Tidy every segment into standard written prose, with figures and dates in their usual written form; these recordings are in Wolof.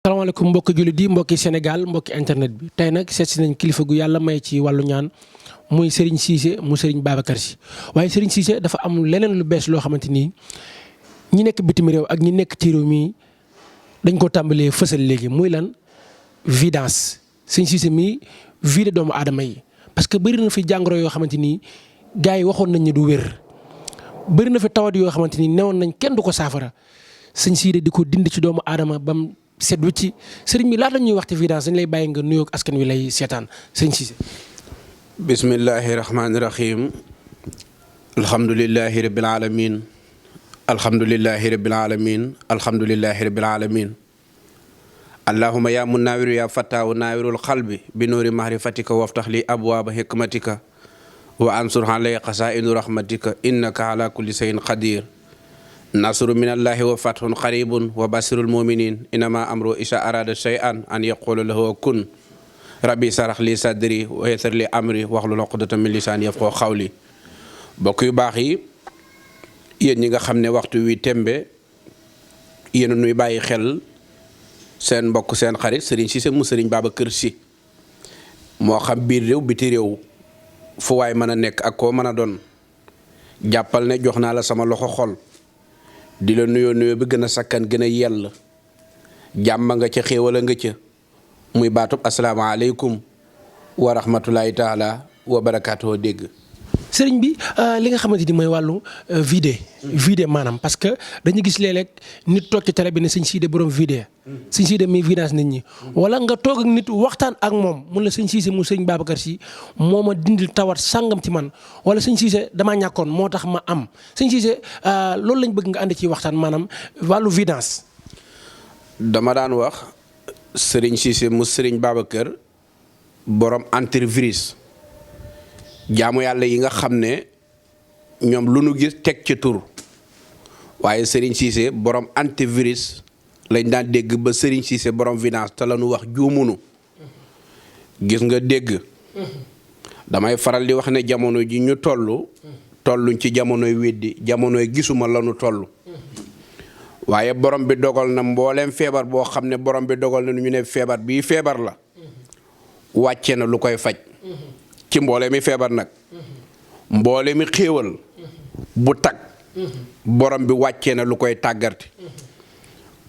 salaamaaleykum mbokki jullit yi mbokki Sénégal mbokki internet bi tey nag seet si nañ kilifa gu yàlla may ci wàllu ñaan muy Serigne Cissé mu Serigne Babacar Sy waaye Serigne Cissé dafa am leneen lu bees loo xamante ni ñi nekk bitim réew ak ñi nekk ci réew mi dañ ko tàmbalee fësal léegi muy lan vidance Serigne Cissé mi vide doomu aadama yi parce que bëri na fi jàngoro yoo xamante ni gars yi waxoon nañ ne du wér bëri na fi tawat yoo xamante ni newoon nañ kenn du ko saafara Serigne Cissé di ko dind ci doomu aadama bam set wu ci sëriñ bi laata ñuy wax ci vidance dañ lay bàyyi nga nuyoog askan wi lay seetaan sëriñ Cissé. bismillahi rahmaani rahim. alhamdulilahi rabbil alamin. alhamdulilahi rabbil alamin. alhamdulilahi rabbil alamin. allahumma yaa munaawiru yaa fattaahu naawirul xalbi bi nuuri mahrifatika waftax li abwaaba hikmatika wa ansur alay xasaa'inu rahmatika innaka ala kulli shay'in qadir. nasru minallahi wa fathun qaribun wa basirul muminin inama amru isa arada shay'an an yaqula lahu kun rabbi sarax li sadri wa yassir li amri wahlul uqdatan min lisani yafqahu qawli. bokk yu baax yi yéen ñi nga xam ne waxtu wi tembe yéen nuy bàyyi xel seen mbokk seen xarit Serigne Cissé mu Serigne Babacar Sy moo xam biir réew biti réew fu waay mën a nekk ak koo mën a doon jàppal ne jox naa la sama loxo xol di la nuyoo bi gën a sakkan gën a yell jàmm nga ca xéewal nga ca muy baatub asalaamaaleykum wa rahmatulahi taala wa barakaatuhu dégg. sëriñ bi li nga xamante ni mooy wàllu vidé maanaam parce que dañu gis léeg-léeg nit toog ci télé bi ne sëñ Cissé borom vidé sëñ Cissé mi vidance nit ñi wala nga toog ak nit waxtaan ak moom mun la sëñ Cissé mu sëñ Babacar Sy moo ma dindil tawat sàngam ci man wala sëñ Cissé damaa ñàkkoon moo tax ma am sëñ Cissé loolu lañ bëgg nga ànd ci waxtaan maanaam wàllu vidance. dama daan wax sëriñ Cissé mu sëriñ Babacar borom antivirus. jaamu yàlla yi nga xam ne ñoom lu nu gis teg ci tur waaye Serigne Cissé borom antivirus lañ daan dégg ba Serigne Cissé borom vidance te la nu wax juumunu gis nga dégg damay faral di wax ne jamono ji ñu tolluñ ci jamonoy weddi jamonoy gisuma la nu toll waaye borom bi dogal na mbooleem feebar boo xam ne borom bi dogal na ñu ne feebar bii feebar la wàcce na lu koy faj. ci mboole mi feebar nag mboole mi xéewal bu tag borom bi wàccee na lu koy tàggarte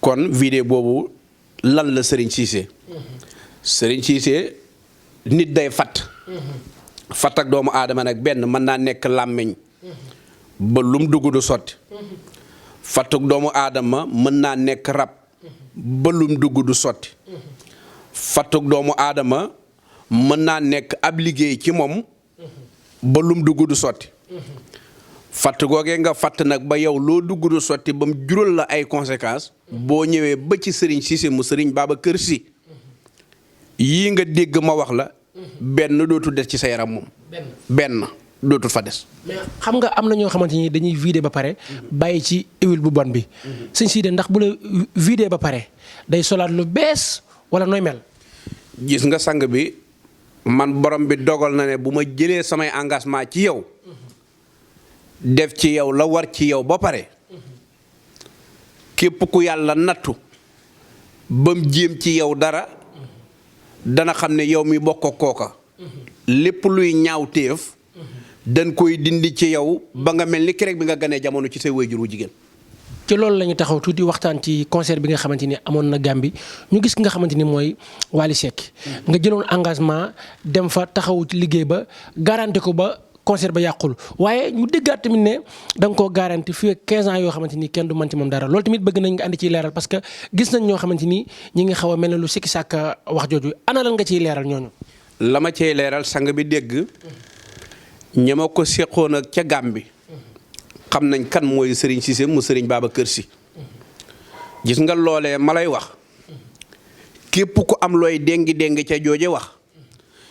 kon vidéo boobu lan la Serigne Cissé Serigne Cissé nit day fatt ak doomu aadama nag benn mën naa nekk làmmiñ ba lum dugg du sotti fatt ak doomu aadama mën naa nekk rab ba lum dugg du sotti fatt ak doomu aadama mën naa nekk ab liggéey ci moom ba lum dugg du sotti fatt googee nga fatt nag ba yow loo dugg du sotti ba mu jural la ay conséquences boo ñëwee ba ci Serigne Cissé mu Serigne Babacar Sy yii nga dégg ma wax la benn dootu des ci sa yaram moom benn dootul fa des. mais xam nga am na ñoo xamante ni dañuy vidé ba pare bàyyi ci huile bu bon bi sëñ Cissé ndax bu la vidé ba pare day solaat lu bees wala nooy mel. gis nga sang bi. man borom bi dogal na ne bu ma jëlee samay engagement ci yow def ci yow la war ci yow ba pare képp ku yàlla nattu bam jéem ci yow dara dana xam ne yow mi bokk kooka lépp luy ñaaw téef dañ koy dindi ci yow ba nga mel ni keroog bi nga ganee jamono ci say waajur wu jigéen. ci loolu la ñu taxaw tuuti waxtaan ci concert bi nga xamante ni amoon na Gambie ñu gis nga xamante ni mooy Wally Seck nga jëloon engagement dem fa taxawu ci liggéey ba garanti ko ba concert ba yàqul waaye ñu déggaat tamit ne da nga koo garanti fii ak 15 ans yoo xamante ni kenn du mën ci moom dara loolu tamit bëgg nañ nga andi ciy leeral parce que gis nañ ñoo xamante ni ñi ngi xaw a mel ne lu sikki sàkk wax jooju ana lan nga ciy leeral ñooñu. la ma cay leeral sang bi dégg ña ma ko seqoon ak ca Gambie. xam nañ kan mooy Serigne Cissé mu Serigne Babacar Sy gis nga loolee ma lay wax képp ku am looy déngi ca jooje wax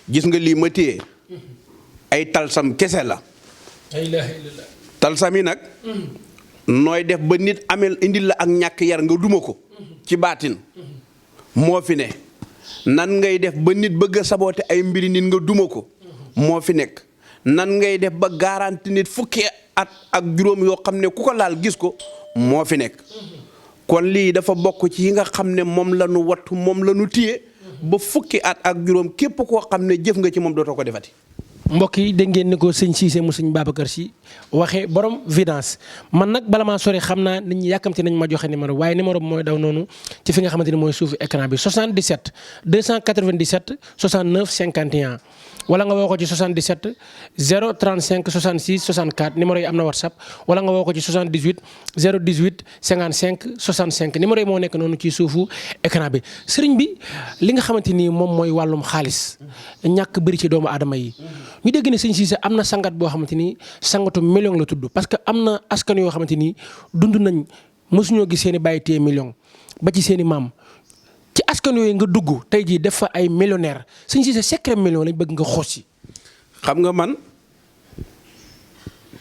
gis nga lii ma téye ay talsam kese la. talsam yi nag nooy def ba nit amel indil la ak ñàkk yar nga duma ko ci baatin moo fi ne nan ngay def ba nit bëgg a saboote ay mbiri nit nga duma ko moo fi nekk nan ngay def ba garanti nit fukki at ak juróom yoo xam ne ku ko laal gis ko moo fi nekk kon lii dafa bokk ci yi nga xam ne moom la nu wattu moom la nu téye ba fukki at ak juróom képp koo xam ne jëf nga ci moom dootoo ko defati. mbokk yi dégg ngeen ni ko sëñ Cissé mu sëñ Babacar Sy waxee borom Vidance man nag bala maa sori xam naa nit ñi yàkkamti nañ ma joxe numéro waaye numéro bi mooy daw noonu ci fi nga xamante ni mooy suufu écran bi 77 297 69 51 wala nga woo ko ci 77 035 66 64 numéro yi am na WhatsApp wala nga woo ko ci 78 018 55 65 numéro yi moo nekk noonu ci suufu écran bi sëriñ bi li nga xamante ni moom mooy wàllum xaalis ñàkk bëri ci doomu aadama yi. ñu dégg ne sëñ Cissé am na sangat boo xamante ni sangatu million la tudd parce que am na askan yoo xamante ni dund nañ mosuñoo gis seen i bàyyi téye million ba ci seen i maam ci askan yooyu nga dugg tey jii def fa ay millionnaire sëñ Cissé secret million lañ bëgg nga xoos si. xam nga man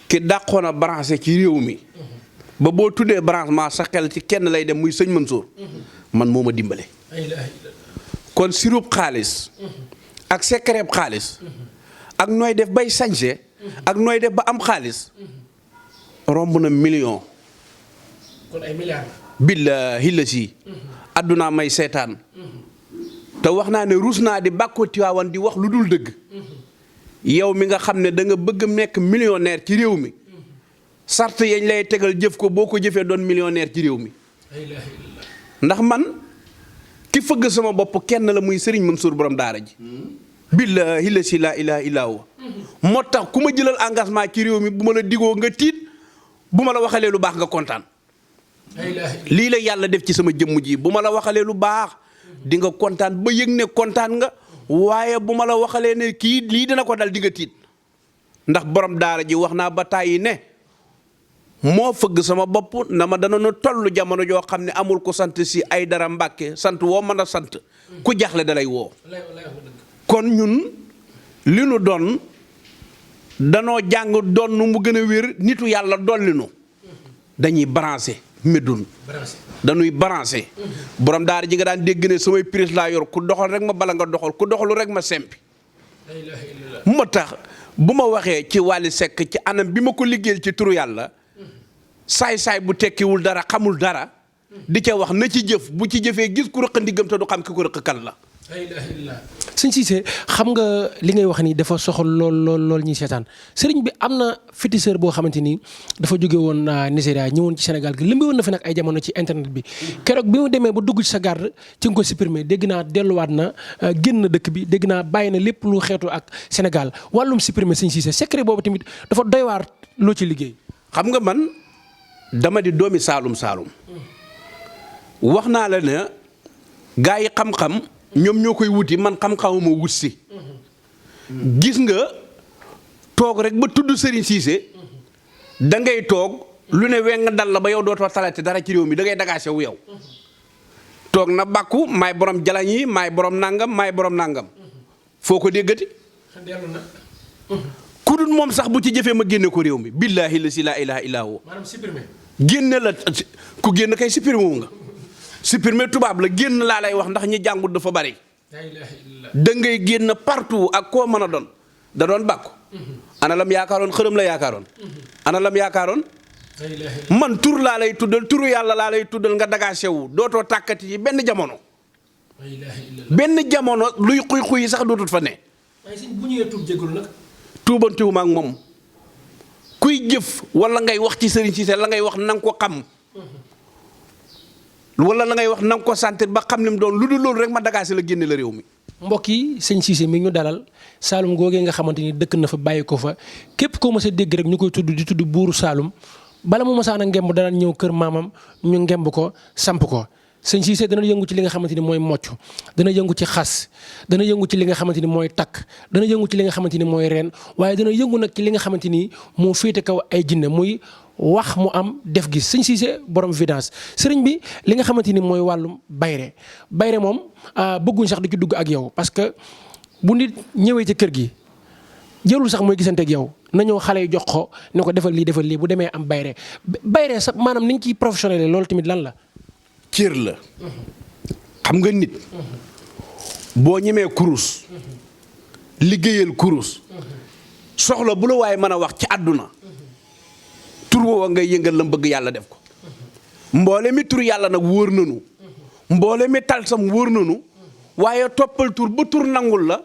ki dàqoon a branché ci réew mi ba boo tuddee branchement sa xel ci kenn lay dem muy sëñ Mansour man moo ma dimbale. kon sirub xaalis ak secret xaalis. ak nooy def bay sañse ak nooy def ba am xaalis romb na million. kon ay milliards. billaahi la si. addunaa may seetaan. te wax naa ne ruus naa di bàkkoo Tiwaawan di wax lu dul dëgg. yow mi nga xam ne da nga bëgg nekk millionnaire ci réew mi. sart yañ lay tegal jëf ko boo ko jëfee doon millionnaire ci réew mi. ndax man ki fëgg sama bopp kenn la muy Serigne Mansour borom daara ji. billaahi la si laa ilaaha illaa huwa moo tax ku ma jëlal engagement ci réew mi bu ma la digoo nga tiit bu ma la waxalee lu baax nga kontaan. lii la yàlla def ci sama jëmm ji bu ma la waxalee lu baax di nga kontaan ba yëg ne kontaan nga waaye bu ma la waxalee ne kii lii dina ko dal di nga tiit ndax borom daara ji wax naa ba tàyyi ne moo fëgg sama bopp na ma dana nu toll jamono joo xam ne amul ko sant si ay dara Mbàkke sant woo mën a sant ku jaxle dalay woo. kon ñun li nu doon danoo jàng doon nu mu gën a wér nitu yàlla dolli nu dañuy branché medun dañuy branché borom daara ji nga daan dégg ne samay prise laa yor ku doxal rek ma bala nga doxal ku doxalu rek ma sempi moo tax bu ma waxee ci Wally Seck ci anam bi ma ko liggéeyal ci turu yàlla saay-saay bu tekkiwul dara xamul dara di ca wax na ci jëf bu ci jëfee gis ku rëq ndigam te du xam ki ko rëq kan la. sëñ Cissé xam nga li ngay wax ni dafa soxal lool ñuy seetaan sëriñ bi am na féticheur boo xamante ni dafa jóge woon Nigéria ñëwoon ci Sénégal gi lëmbi woon na fi nag ay jamono ci internet bi keroog bi mu demee ba dugg ci sa garde ci nga ko supprimer dégg naa delluwaat na génn dëkk bi dégg naa bàyyi na lépp lu xeetu ak Sénégal wàllum supprimer sëñ Cissé secret boobu tamit dafa doy waar loo ci liggéey. xam nga man dama di doomi Saalum wax naa la ne gaa yi xam-xam. ñoom ñoo koy wuti man xam-xamuma wut si gis nga toog rek ba tudd Serigne Cissé da ngay toog lu ne weng dal la ba yow dootoo talati dara ci réew mi da ngay dagaase wu yow toog na bàkku maay borom jalañ yi maay borom nangam foo ko déggati ku dul moom sax bu ci jëfee ma génne ko réew mi billaahi la si laa ilaaha illaa huwa génne la ku génn kay supprimer wu nga supprimer tubaab la génn laa lay wax ndax ñi jàngut dafa bari da ngay génn partout ak koo mën a doon da doon bàkku ana lam yaakaaroon xërëm la yaakaaroon ana lam yaakaaroon man tur laa lay tuddal turu yàlla laa lay tuddal nga dagaase wu dootoo tàkkati ci benn jamono luy xuy yi sax dootut fa ne. waaye si bu ñëwee tuub jégalu nag. tuubantiwuma ak moom kuy jëf wala ngay wax ci Serigne Cissé la ngay wax na nga ko xam. wala la ngay wax na nga ko sentir ba xam lim doon lu dul loolu rek ma dagaase la génne la réew mi. mbokk yi sëñ Cissé mi ñu dalal Saalum googee nga xamante ni dëkk na fa bàyyi ko fa képp koo mës a dégg rek ñu koy tudd di tudd buuru Saalum bala mu mësaan a ngemb dana ñëw kër maamam ñu ngemb ko samp ko sëñ Cissé dana yëngu ci li nga xamante ni mooy mocc dana yëngu ci xas dana yëngu ci li nga xamante ni mooy takk dana yëngu ci li nga xamante ni mooy reen waaye dana yëngu nag ci li nga xamante ni moo féete kaw ay jinne muy wax mu am def gis sëñ Cissé borom Vidance sëriñ bi li nga xamante ni mooy wàllum bayre moom bëgguñ sax di ci dugg ak yow parce que bu nit ñëwee ci kër gi jërul sax mooy gisante ak yow na ñëw xale yi jox ko ne ko defal lii bu demee am bayre sax maanaam niñ ciy professionnel loolu tamit lan la. cër la xam nga nit boo ñemee kurus liggéeyal kurus soxla bu la waaye mën a wax ci àdduna tur woowa ngay yëngal la bëgg yàlla def ko mboole mi tur yàlla nag wóor nanu mboole mi talsam wóor nanu waaye toppal tur ba tur nangul la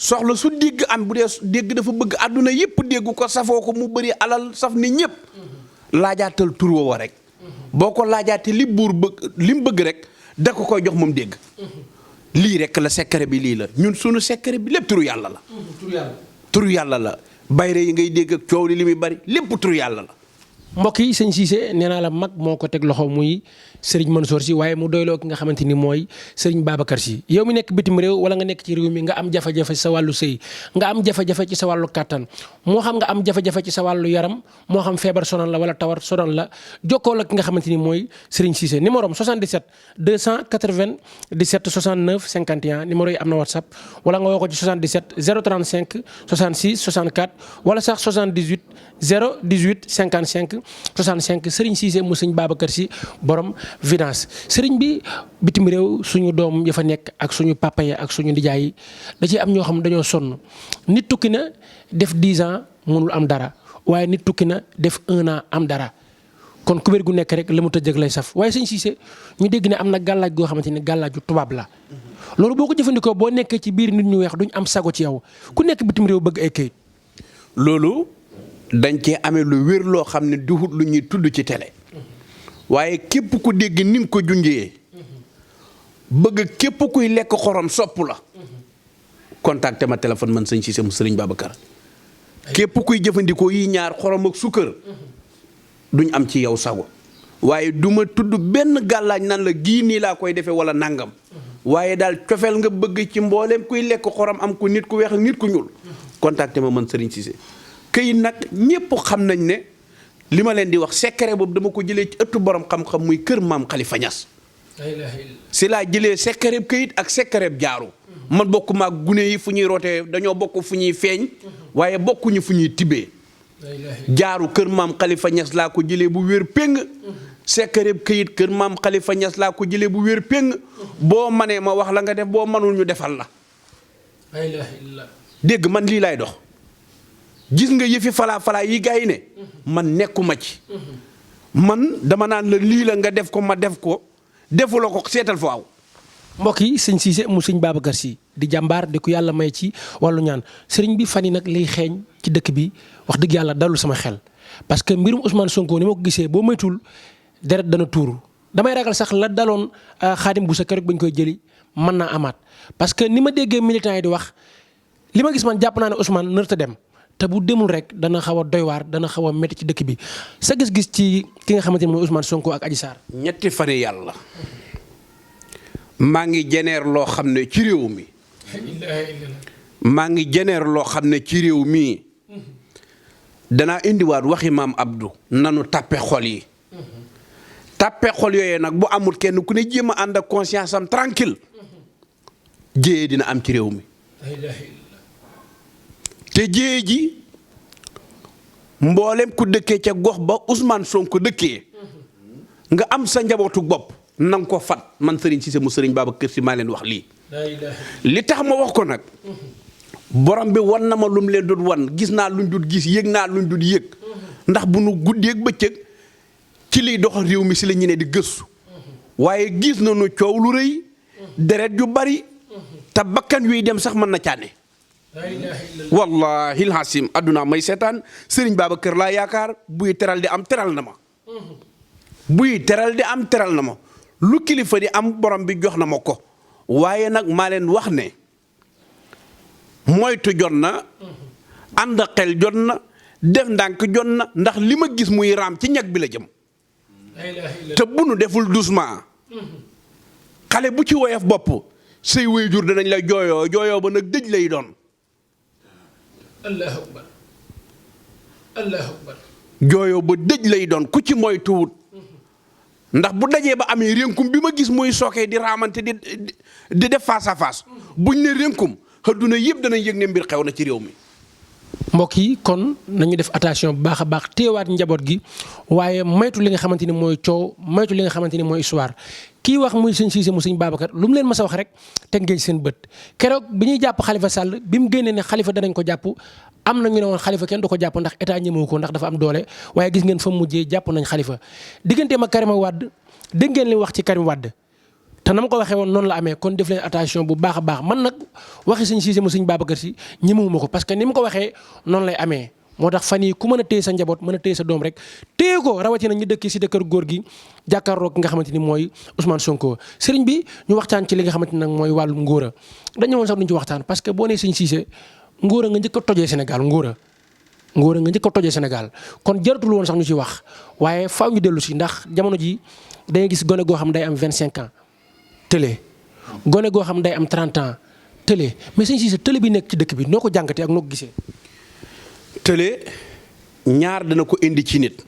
soxla su dégg am bu dee dégg dafa bëgg àdduna yëpp dégg ko safoo ko mu bëri alal saf ni ñëpp laajaatal tur woowa rek boo ko laajaatee li buur bëgg li mu bëgg rek da ko koy jox moom dégg lii rek la secret bi lii la ñun sunu secret bi lépp turu yàlla la turu yàlla la bayre yi ngay dégg ak coow li muy bari lépp turu yàlla la mbokk yi sëñ Cissé nee naa la mag moo ko teg loxo muy Serigne Mansour Sy waaye mu doyloo ki nga xamante ni mooy Serigne Babacar Sy yow mi nekk bitim réew wala nga nekk ci réew mi nga am jafe-jafe ci sa wàllu sëy nga am jafe-jafe ci sa wàllu kàttan moo xam nga am jafe-jafe ci sa wàllu yaram moo xam feebar sonal la wala tawar sonal la jokkoo la ki nga xamante ni mooy Serigne Cissé numéro am 77 297 69 51 numéro yi am na WhatsApp wala nga woo ko ci 77 035 66 64 wala sax 78 018 55 65 Serigne Cissé mu sëñ Babacar Sy borom Vidance Serigne bi bitim réew suñu doom ya fa nekk ak suñu papa ya ak suñu ndijaay yi da ciy am ñoo xam dañoo sonn nit tukki na def 10 ans mënul am dara waaye nit tukki na def 1 an am dara kon kubéer gu nekk rek la mu tëjëg lay saf waaye sëñ Cissé ñu dégg ne am na gàllaaj goo xamante ni gàllaaju tubaab la loolu boo ko jëfandikoo boo nekkee ci biir nit ñu weex duñ am sago ci yow ku nekk bitim réew bëgg ay këyit. loolu dañ cee amee lu wér loo xam ne duhut lu ñuy tudd ci télé waaye képp ku dégg ni nga ko junjee bëgg képp kuy lekk xorom sopp la contacté ma téléphone man sëñ Cissé mu sëriñ Babacar képp kuy jëfandikoo yi ñaar xorom ak sukkër duñ am ci yow sago waaye duma tudd benn gàllaaj nan la gii nii laa koy defee wala nangam waaye daal cofeel nga bëgg ci mbooleem kuy lekk xorom am ko nit ku weex ak nit ku ñuul contacté ma man sëriñ Cissé këyit nag ñépp xam nañ ne li ma leen di wax secret boobu dama ko jëlee ci ëttu borom xam-xam muy kër maam Khalifa Niass si laa jëlee secret këyit ak secret jaaru man bokk maag gune yi fu ñuy rootee dañoo bokk fu ñuy feeñ waaye bokkuñu fu ñuy tibbee jaaru kër maam Khalifa Niass laa ko jëlee bu wér péng secret këyit kër maam Khalifa Niass laa ko jëlee bu wér péng boo manee ma wax la nga def boo manul ñu defal la dégg man lii laay dox gis nga yëfi falaa yi gaa yi ne man nekkuma ci man dama naan la lii la nga def ko ma def ko defuloo ko seetal fa waaw. mbokk yi sëñ Cissé mu sëñ Babacar Sy di jàmbaar di ko yàlla may ci wàllu ñaan sëriñ bi fan yi nag liy xeeñ ci dëkk bi wax dëgg yàlla dalul sama xel parce que mbirum Ousmane Sonko ni ma ko gisee boo moytul deret dana tuuru damay ragal sax la daloon Xaadim bu sa keroog bañ koy jëli mën naa amaat parce que ni ma déggee militants yi di wax li ma gis man jàpp naa ne Ousmane nërta dem. te bu demul rek dana xaw a doy waar dana xaw a métti ci dëkk bi sa gis-gis ci ki nga xamante ne mooy Ousmane Sonko ak Adji Sarr. ñetti fan yàlla maa ngi jeneer loo xam ne ci réew mi maa ngi jeneer loo xam ne ci réew mi danaa indiwaat waxi maam Abdou nanu tàppe xol yi tàppe xol yooyee nag bu amul kenn ku ne jéem a ànd ak conscience am tranquille jéyee dina am ci réew mi te jéye ji mboolem ku dëkkee ca gox ba Ousmane Sonko dëkkee nga am sa njabootu bopp nanga ko fat man Serigne Cissé mu Serigne Babacar Sy maa leen wax lii li tax ma wax ko nag borom bi wan na ma lum leen dut wan gis naa luñ dut gis yëg naa luñ dut yëg ndax bu nu guddeeg bëccëg ci liy doxal réew mi si la ñu ne di gëstu waaye gis nañu coow lu rëy deret yu bari te bakkan yuy dem sax mën na caane wallahi alhasim adduna may seetaan Serigne Babacar laa yaakaar buy teral di am teral na ma buy teral di am teral na ma lu kilifa di am borom bi jox na ma ko waaye nag maa leen wax ne moytu jot na ànd xel jot na def ndànk jot na ndax li ma gis muy raam ci ñag bi la jëm te bu nu deful doucement xale bu ci woyof bopp say waajur danañ la jooyoo ba nag dëj lay doon allahu akbar allahu akbar jooyoo ba dëj lay doon ku ci moytuwut ndax bu dajee ba amee rénkum bi ma gis muy sookee di raamante di def face à face buñ ne rénkum adduna yëpp danañ yëg ne mbir xew na ci réew mi. mbokk yi kon nañu def attention bu baax a baax téewaat njaboot gi waaye moytu li nga xamante ni mooy coow moytu li nga xamante ni mooy histoire kii wax muy sëñ Cissé mu sëñ Babacar lu mu leen mas a wax rek teg ngeen seen bët keroog bi ñuy jàpp Khalifa Sall bi mu génnee ne Khalifa danañ ko jàpp am na ñu ne woon Khalifa kenn du ko jàpp ndax état ñemewu ko ndax dafa am doole waaye gis ngeen fa mujjee jàpp nañ Khalifa digganteem ak Karim Wade dégg ngeen li wax ci Karim Wade te na ma ko waxee woon noonu la amee kon def leen attention bu baax a baax man nag waxi sëñ Cissé mu sëñ Babacar Sy ñemewuma ko parce que ni ma ko waxee noonu lay amee moo tax fan yii ku mën a téye sa njaboot mën a téye sa doom rek téye ko rawatina ñu dëkk si kër góor gi jàkkaarloo ki nga xamante ni mooy Ousmane Sonko sëriñ bi ñu waxtaan ci li nga xamante ni nag mooy wàllum ngóora dañu woon sax duñ ci waxtaan parce que boo nee sëñ Cissé ngóora nga njëkk a tojee Sénégal ngóora nga njëkk a tojee Sénégal kon jaratul woon sax ñu ci wax waaye faaw ñu dellu si ndax jamono ji dangay gis gone goo xam day am 25 ans tële gone goo xam day am 30 ans tële mais sëñ Cissé tële bi nekk ci dëkk bi noo ko jàngatee ak noo ko gisee. tële ñaar dana ko indi ci nit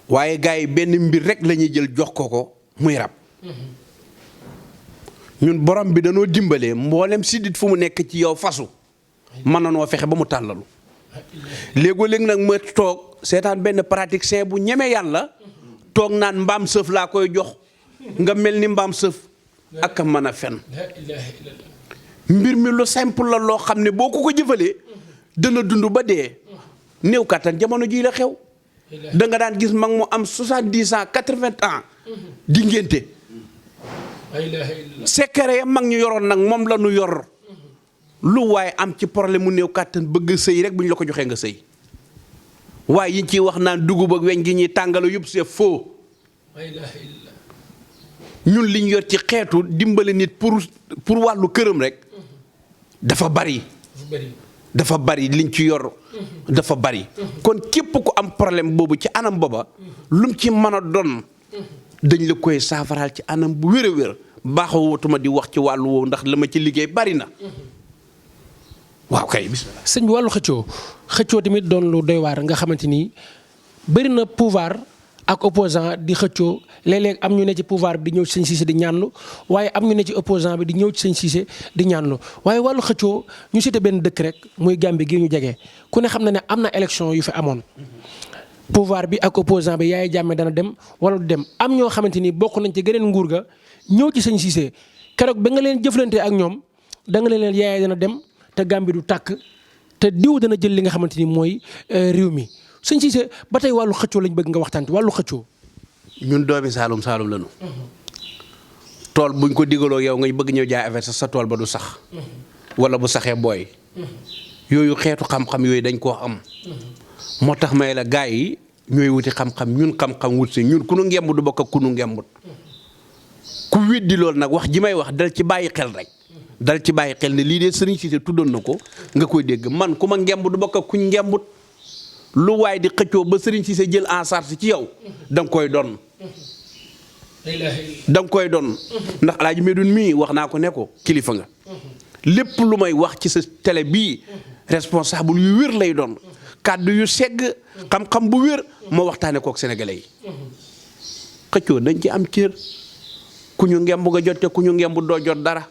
waaye gars yi benn mbir rek la ñuy jël jox ko muy rab ñun borom bi danoo dimbalee mboolem siddit fu mu nekk ci yow fasu mën na noo fexe ba mu tàllalu léegoo-léeg nag ma toog seetaan benn praticien bu ñeme yàlla toog naan mbaam sëf laa koy jox nga mel ni mbaam sëf ak a mën a fen mbir mi lu simple la loo xam ne boo ko jëfalee dana dund ba dee néew kattan jamono jii la xew da nga daan gis mag mu am 70 ans 80 ans di ngénte secret ya mag ñu yoroon nag moom la ñu yor lu waaye am ci problème mu néew kattan bëgg sëy rek bu ñu la ko joxee nga sëy waaye yi ciy wax naan dugub ak weñ gi ñuy tàngala yëpp c'est faux ñun liñ yor ci xeetu dimbale nit pour wàllu këram rek dafa bari liñ ci yor dafa bari kon képp ku am problème boobu ci anam booba lum ci mën a doon dañ la koy saafaraal ci anam bu wér a wér baaxawutuma di wax ci wàllu woowu ndax la ma ci liggéey bari na waaw kay bismillah. sëñ bi wàllu xëccoo tamit doon lu doy waar nga xamante ni bëri na pouvoir ak opposant di xëccoo léeg-léeg am ñu ne ci pouvoir bi di ñëw ci sëñ Cissé di ñaanlu waaye am ñu ne ci opposant bi di ñëw ci sëñ Cissé di ñaanlu waaye wàllu xëccoo ñu cité benn dëkk rek muy Gambie gi ñu jege ku ne xam na ne am na élection yu fi amoon pouvoir bi ak opposant bi Yaya Jammeh dana dem wala du dem am ñoo xamante ni bokk nañ ci geneen nguur ga ñëw ci sëñ Cissé keroog ba nga leen jëflante ak ñoom da nga leen Yaya dana dem te Gambie du tàkk te diw dana jël li nga xamante ni mooy réew mi sëñ Cissé ba tey wàllu xëccoo lañ bëgg nga waxtaan ci wàllu xëccoo. ñun doomi Saalum Saalum lañu. tool buñ ko digaloo yow nga bëgg ñëw jaay affaire sa tool ba du sax. wala bu saxee booy. yooyu xeetu xam-xam yooyu dañ koo am. moo tax may la gars yi ñooy wuti xam-xam ñun xam-xam wut si ñun ku nu ngemb du bokk ak ku nu ngembut. ku weddi loolu nag wax ji may wax dal ci bàyyi xel rek. dal ci bàyyi xel ne lii de Serigne Cissé tuddoon na ko nga koy dégg man ku ma ngemb du bokk ak kuñ ngembut. lu waay di xëccoo ba Serigne Cissé jël en charge ci yow da nga koy doon ndax Alaaji Medoune mii wax naa ko ne ko kilifa nga lépp lu may wax ci sa télé bii responsable yu wér lay doon kàddu yu segg xam-xam bu wér ma waxtaane kook sénégalais yi xëccoo dañ ci am cër ku ñu ngemb nga jot te ku ñu ngemb doo jot dara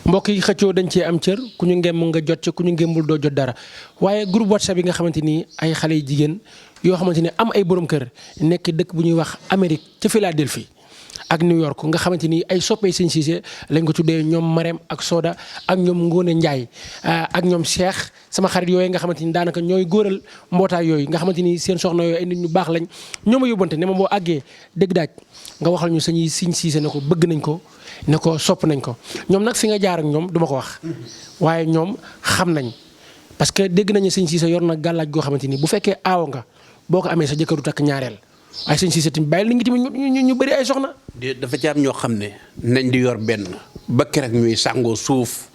mbokk yi xëccoo dañ cee am cër ku ñu ngemm nga jot ci ku ñu ngembul doo jot dara waaye groupe WhatsApp yi nga xamante ni ay xale yu jigéen yoo xamante ni am ay borom kër nekk dëkk bu ñuy wax Amérique ca Philadelphie ak New York nga xamante ni ay soppee sëñ Cissé lañ ko tuddee ñoom Marème ak Soda ak ñoom Ngone Ndiaye ak ñoom Cheikh sama xarit yooyu nga xamante ni daanaka ñooy góoral mbootaay yooyu nga xamante ni seen soxna yooyu ay nit ñu baax lañ ñoo ma yóbbante ne ma boo àggee dëgg daaj nga waxal ñu sëñ Cissé ne ko bëgg nañ ko ne ko sopp nañ ko ñoom nag fi nga jaar ak ñoom duma ko wax waaye ñoom xam nañ parce que dégg nañu sëñ Cissé yor na gàllaaj goo xamante ni bu fekkee aawo nga boo ko amee sa jëkkëru takk ñaareel waaye sëñ Cissé tamit bàyyil nit ñi tamit ñu bëri ay soxna. dafa ci am ñoo xam ne nañ di yor benn ba keroog ñuy sàngoo suuf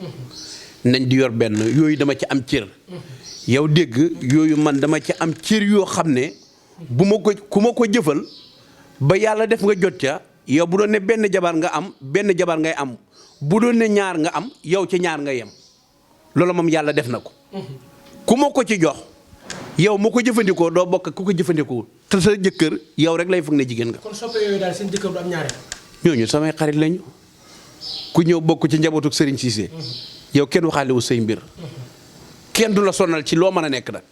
nañ di yor benn yooyu dama ci am cër yow dégg yooyu man dama ci am cër yoo xam ne bu ma ko ku ma ko jëfal ba yàlla def nga jot ca yow bu doon ne benn jabar nga am benn jabar ngay am bu doon ne ñaar nga am yow ci ñaar nga yem loolu moom yàlla def na ko ku ma ko ci jox yow mu ko jëfandikoo doo bokk ku ko jëfandikoo te sa jëkkër yow rek lay foog ne jigéen nga. kon soppe yooyu daal seen jëkkër du am ñaareel. ñooñu samay xarit lañu ku ñëw bokk ci njabootu Serigne Cissé yow kenn waxaale wu say mbir kenn du la sonal ci loo mën a nekk nag.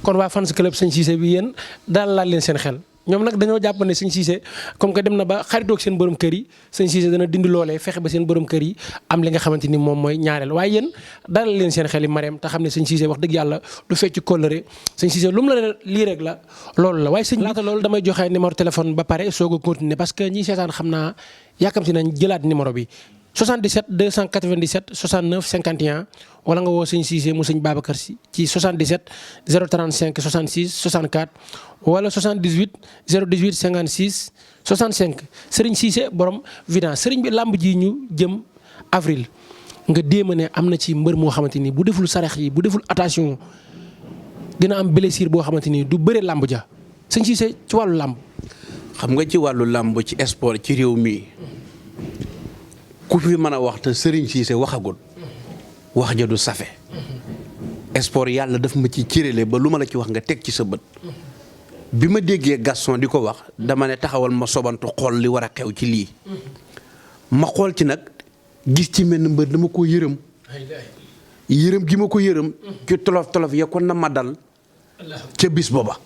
kon waa fans club sëñ Cissé bi yéen daal laal leen seen xel. ñoom nag dañoo jàpp ne sëñ Cissé comme que dem na ba xaritoog seen borom kër yi sëñ Cissé dana dindi loolee fexe ba seen borom kër yi am li nga xamante ni moom mooy ñaareel waaye yéen dalal leen seen xel yi Marème te xam ne sëñ Cissé wax dëgg yàlla du fecc kóllëre sëñ Cissé lu mu la lii rek la loolu la waaye sëñ laata loolu damay joxe numéro téléphone ba pare soog a continuer parce que ñi seetaan xam naa yàkkamti nañ jëlaat numéro bi 77 297 69 51 wala nga woo sëñ Cissé mu sëñ Babacar Sy ci 77 035 66 64 wala 78 018 56 65 Serigne Cissé borom Vidant Serigne bi làmb ji ñu jëm avril nga déema ne am na ci mbër moo xamante ni bu deful sarax yi bu deful attention dina am blessure boo xamante ni du bëre làmb ja sëñ Cissé ci wàllu làmb. xam nga ci wàllu làmb ci sport ci réew mi ku fi mën a wax te Serigne Cissé waxagul wax ja du safe sport yàlla daf ma ci cërale ba lu ma la ci wax nga teg ci sa bët bi ma déggee Gaston di ko wax dama ne taxawal ma sobantu xool li war a xew ci lii ma xool ci nag gis ci mel ni mbër dama ko yërëm gi ma ko yërëm ci tolof ya ko na ma dal ca bis booba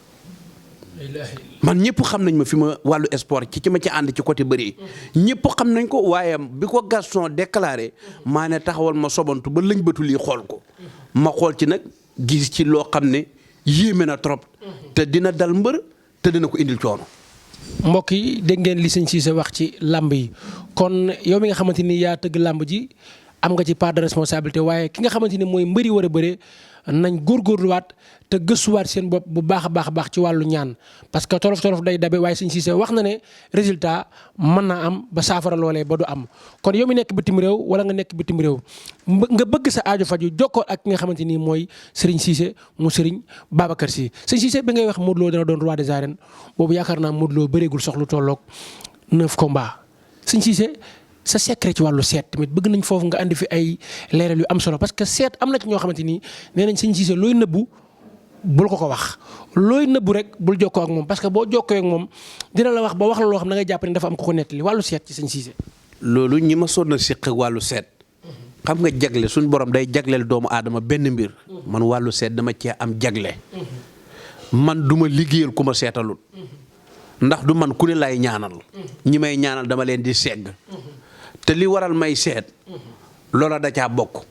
man ñëpp xam nañ ma fi ma wàllu sport ci ma ci ànd ci côté bëri ñëpp xam nañ ko waaye bi ko Gaston déclaré maa ne taxawal ma sobantu ba lëñ bëtu lii xool ko ma xool ci nag gis ci loo xam ne yéeme na trop te dina dal mbër te dina ko indil coono. mbokk yi dégg ngeen li sëñ Cissé wax ci làmb yi kon yow mi nga xamante ni yaa tëgg làmb ji am nga ci part de responsabilité waaye ki nga xamante ni mooy mbëri war a bëre nañ góorgóorluwaat te gëstuwaat seen bopp bu baax a baax ci wàllu ñaan parce que tolof day dabe waaye sëñ Cissé wax na ne résultat mën naa am ba saafara loolee ba du am kon yow mi nekk bitim réew wala nga nekk bitim réew nga bëgg sa aajo faju jokkoo ak ki nga xamante ni mooy Serigne Cissé mu Serigne Babacar Sy sëñ Cissé bi ngay wax Modou Lo dana doon roi des arènes boobu yaakaar naa Modou Lo bëreegul soxlu tolloog 9 combats sëñ Cissé sa secret ci wàllu seet tamit bëgg nañ foofu nga andi fi ay leeral yu am solo parce que seet am na ci ñoo xamante ni nee nañ sëñ Cissé looy nëbbu bul ko wax looy nëbbu rek bul jokkoo ak moom parce que boo jokkoo ak moom dina la wax ba wax la loo xam ne da ngay jàpp ne dafa am ko nettali wàllu seet ci sëñ Cissé. loolu ñi ma sonn siq wàllu seet xam nga jagle suñ borom day jagleel doomu aadama benn mbir man wàllu seet dama cee am jagle man duma liggéeyal ku ma seetalul ndax du man ku ne lay ñaanal ñi may ñaanal dama leen di segg te li waral may seet loola da caa bokk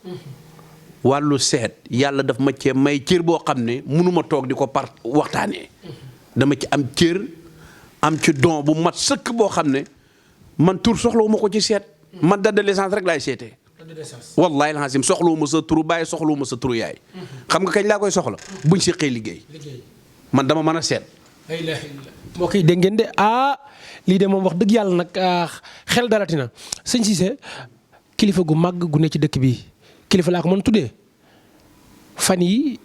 wàllu seet yàlla daf ma cee may cër boo xam ne mënuma toog di ko waxtaanee dama ci am cër am ci don bu mat sëkk boo xam ne man tur soxlawuma ko ci seet man date de naissance rek laay seetee wallahi alazim soxlawuma sa turu baay soxlawuma sa turu yaay xam nga kañ laa koy soxla buñ seqee liggéey man dama mën a seet mbokk yi dégg ngeen de lii de moom wax dëgg yàlla nag xel dalatina sëñ Cissé kilifa gu màgg gu ne ci dëkk bi kilifa laa ko mën tuddee fan yi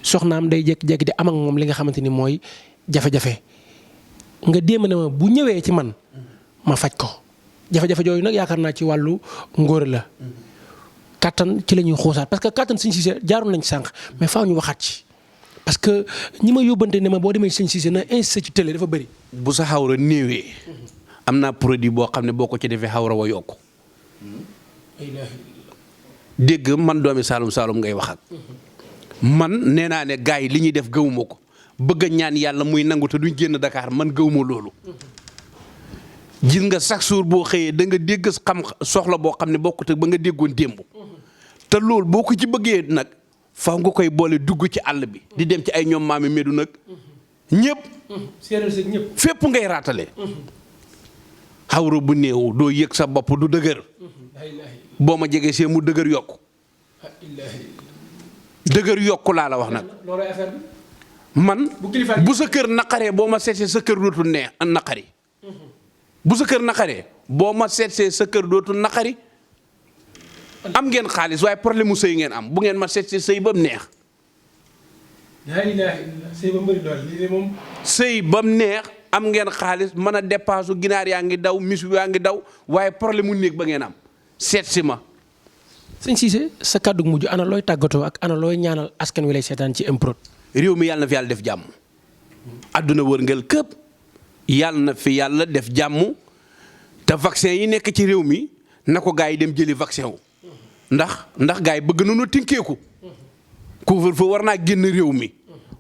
soxnaam day jékki-jékki di am ak moom li nga xamante ni mooy jafe-jafe nga déema ne ma bu ñëwee ci man ma faj ko jafe-jafe jooyu nag yaakaar naa ci wàllu ngóor la kattan ci la ñuy xuusaat parce que kattan sëñ Cissé jaaroon nañ ci sànq mais faaw ñu waxaat ci parce que ñi ma yóbbante ne ma boo demee sëñ Cissé na insisté ci télé dafa bëri. bu sa xawra néewee am naa produit boo xam ne boo ko ci defee xawra wa yokku dégg man doomi Saalum ngay wax ak man nee naa ne gars yi li ñuy def gëwuma ko bëgg a ñaan yàlla muy nangu te duñ génn Dakar man gëwuma loolu gis nga chaque jour boo xëyee da nga dégg xam soxla boo xam ne bokkut ak ba nga déggoon démb te loolu boo ko ci bëggee nag faaw nga koy boole dugg ci àll bi di dem ci ay ñoom maami medu nag ñëpp fépp ngay raatale xawra bu néew doo yëg sa bopp du dëgër boo ma jegee see mu dëgër yokku laa la wax nag man bu sa kër naqaree boo ma seetsee sa kër dootul neex naqari bu sa kër naqaree boo ma seetsee sa kër dootul naqari am ngeen xaalis waaye problème mu sëy ngeen am bu ngeen ma seetsee sëy ba mu neex sëy ba mu neex am ngeen xaalis mën a dépense ginaar yaa ngi daw mis yaa ngi daw waaye problème mu néeg ba ngeen am seet si ma. sëñ Cissé sa kàddu mujj ana looy tàggatoo ak ana looy ñaanal askan wi lay seetaan ci MPROD. réew mi yàlla na fi yàlla def jàmm. adduna wërngal këpp yàlla na fi yàlla def jàmm te vaccin yi nekk ci réew mi na ko gaa yi dem jëli vaccin wu. ndax gaa yi bëgg nañu tinkeeku. couvre-feu war naa génn réew mi.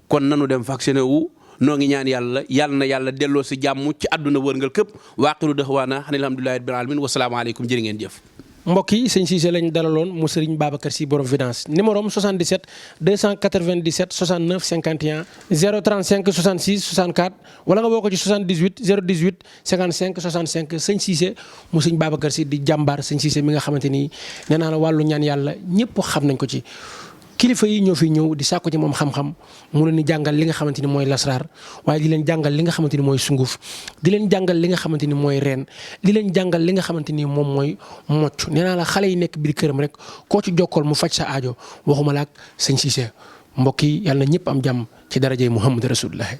kon nanu dem vacciné wu noo ngi ñaan yàlla na yàlla delloo si jàmm ci àdduna wërngal këpp waaqiru da'waana alhamdulillahi rabbil alamin wa salaamu aleykum jërë ngeen jëf. mbokk yi sëñ Cissé lañ dalaloon mu sëriñ Babacar Sy borom finance numéro am 77 297 69 51 035 66 64 wala nga woo ko ci 78 018 55 65 sëñ Cissé mu sëñ Babacar Sy di jàmbaar sëñ Cissé mi nga xamante ni nee naa la wàllu ñaan yàlla ñëpp xam nañ ko ci. kilifa yi ñoo fi ñëw di sàkku ci moom xam-xam mu leen di jàngal li nga xamante ni mooy lasraar waaye di leen jàngal li nga xamante ni mooy sunguf di leen jàngal li nga xamante ni mooy reen di leen jàngal li nga xamante ni moom mooy mocc nee naa la xale yi nekk biir këram rek koo ci jokkool mu faj sa aajo waxuma la ak sëñ Cissé mbokk yi yàlla na ñëpp am jàmm ci darajay Muhammad Rasulullah